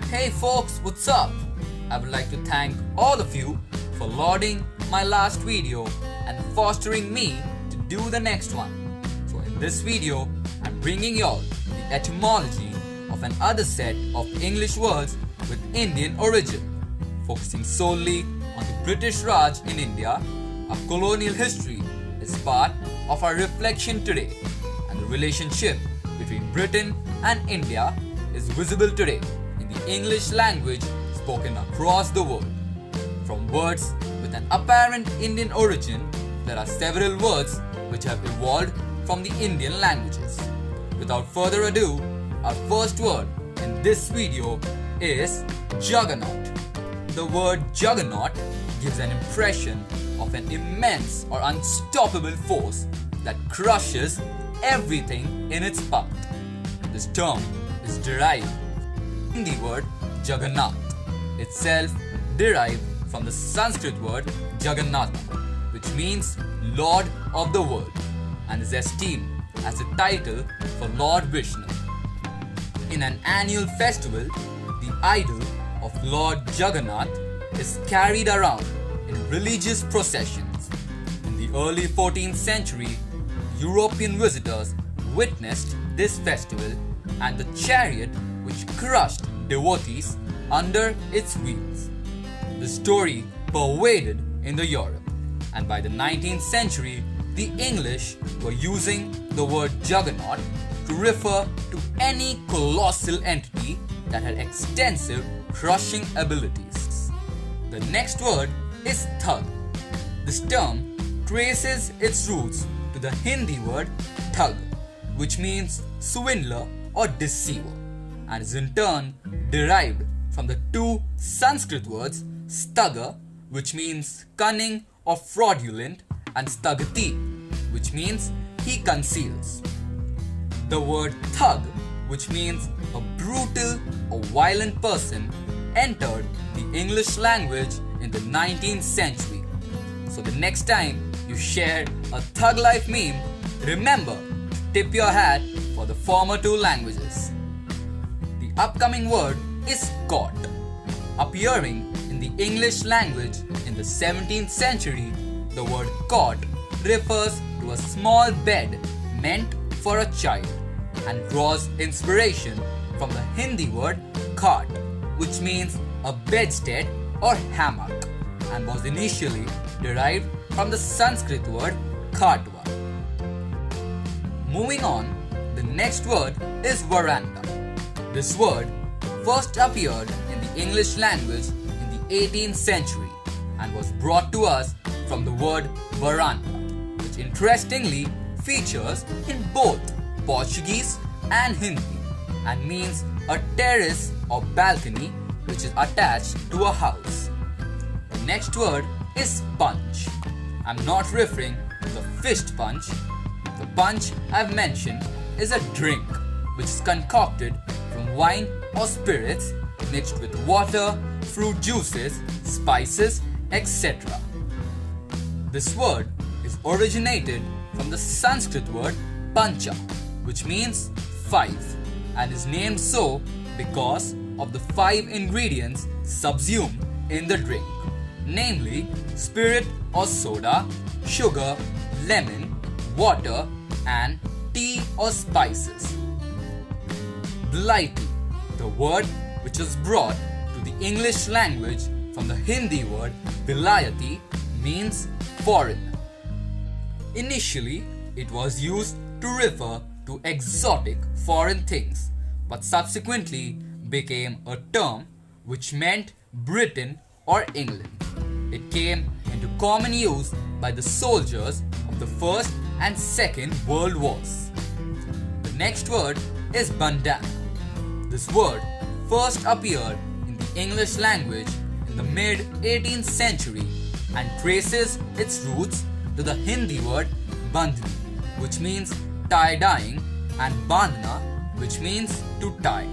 Hey folks, what's up? I would like to thank all of you for lauding my last video and fostering me to do the next one. So in this video, I'm bringing y'all the etymology of another set of English words with Indian origin, focusing solely on the British Raj in India. Our colonial history is part of our reflection today, and the relationship between Britain and India is visible today in the English language spoken across the world. From words with an apparent Indian origin, there are several words which have evolved from the Indian languages. Without further ado, our first word in this video is Juggernaut. The word Juggernaut gives an impression of an immense or unstoppable force that crushes everything in its path. This term is derived from the word Jagannath, itself derived from the Sanskrit word Jagannatha, which means Lord of the World, and is esteemed as a title for Lord Vishnu. In an annual festival, the idol of Lord Jagannath is carried around in religious processions. In the early 14th century, European visitors witnessed this festival and the chariot which crushed devotees under its wheels. The story pervaded in the Europe, and by the 19th century, the English were using the word Juggernaut to refer to any colossal entity that had extensive crushing abilities. The next word is Thug. This term traces its roots to the Hindi word Thug, which means swindler or deceiver, and is in turn derived from the two Sanskrit words Sthaga, which means cunning or fraudulent, and Sthagati, which means he conceals. The word thug, which means a brutal or violent person, entered the English language in the 19th century. So the next time you share a thug life meme, remember to tip your hat for the former two languages. The upcoming word is cot. Appearing in the English language in the 17th century, the word cot refers to a small bed meant for a child and draws inspiration from the Hindi word cart, which means a bedstead or hammock, and was initially derived from the Sanskrit word khatwa. Moving on, the next word is veranda. This word first appeared in the English language in the 18th century and was brought to us from the word veranda, which interestingly features in both Portuguese and Hindi and means a terrace or balcony which is attached to a house. The next word is punch. I'm not referring to the fist punch. The punch I've mentioned is a drink which is concocted from wine or spirits mixed with water, fruit juices, spices, etc. This word is originated from the Sanskrit word pancha, which means five, and is named so because of the five ingredients subsumed in the drink, namely spirit or soda, sugar, lemon, water, and tea or spices. Blighty, the word which was brought to the English language from the Hindi word vilayati, means foreigner. Initially, it was used to refer to exotic foreign things, but subsequently became a term which meant Britain or England. It came into common use by the soldiers of the First and Second World Wars. The next word is bandana. This word first appeared in the English language in the mid-18th century and traces its roots to the Hindi word bandhni, which means tie-dyeing, and bandhna, which means to tie.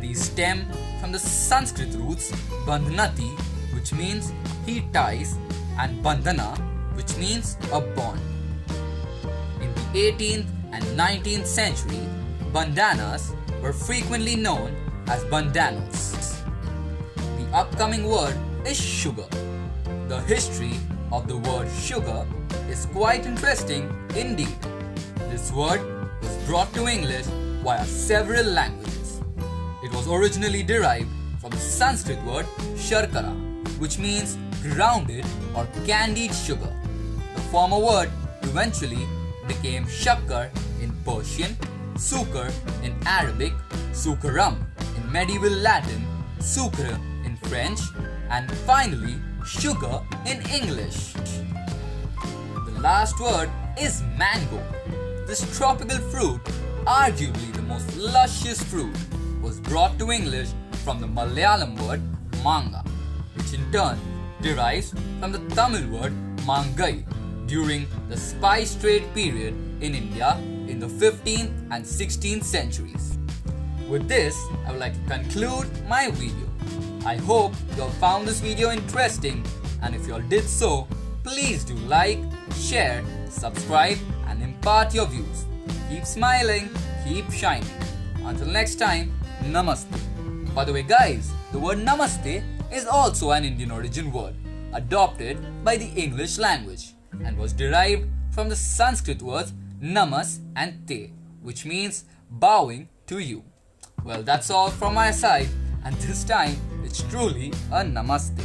These stem from the Sanskrit roots bandhnati, which means he ties, and bandhana, which means a bond. In the 18th and 19th century, bandanas were frequently known as bandanas. The upcoming word is sugar. The history of the word sugar is quite interesting indeed. This word was brought to English via several languages. It was originally derived from the Sanskrit word sharkara, which means grounded or candied sugar. The former word eventually became shakkar in Persian, sukar in Arabic, sukaram in medieval Latin, sucre in French, and finally sugar in English. The last word is mango. This tropical fruit, arguably the most luscious fruit, was brought to English from the Malayalam word manga, which in turn derives from the Tamil word mangai during the spice trade period in India in the 15th and 16th centuries. With this, I would like to conclude my video. I hope you all found this video interesting, and if you all did so, please do like, share, subscribe and impart your views. Keep smiling, keep shining. Until next time, Namaste. By the way guys, the word Namaste is also an Indian origin word adopted by the English language and was derived from the Sanskrit words namas and te, which means bowing to you. Well, that's all from my side, and this time it's truly a namaste.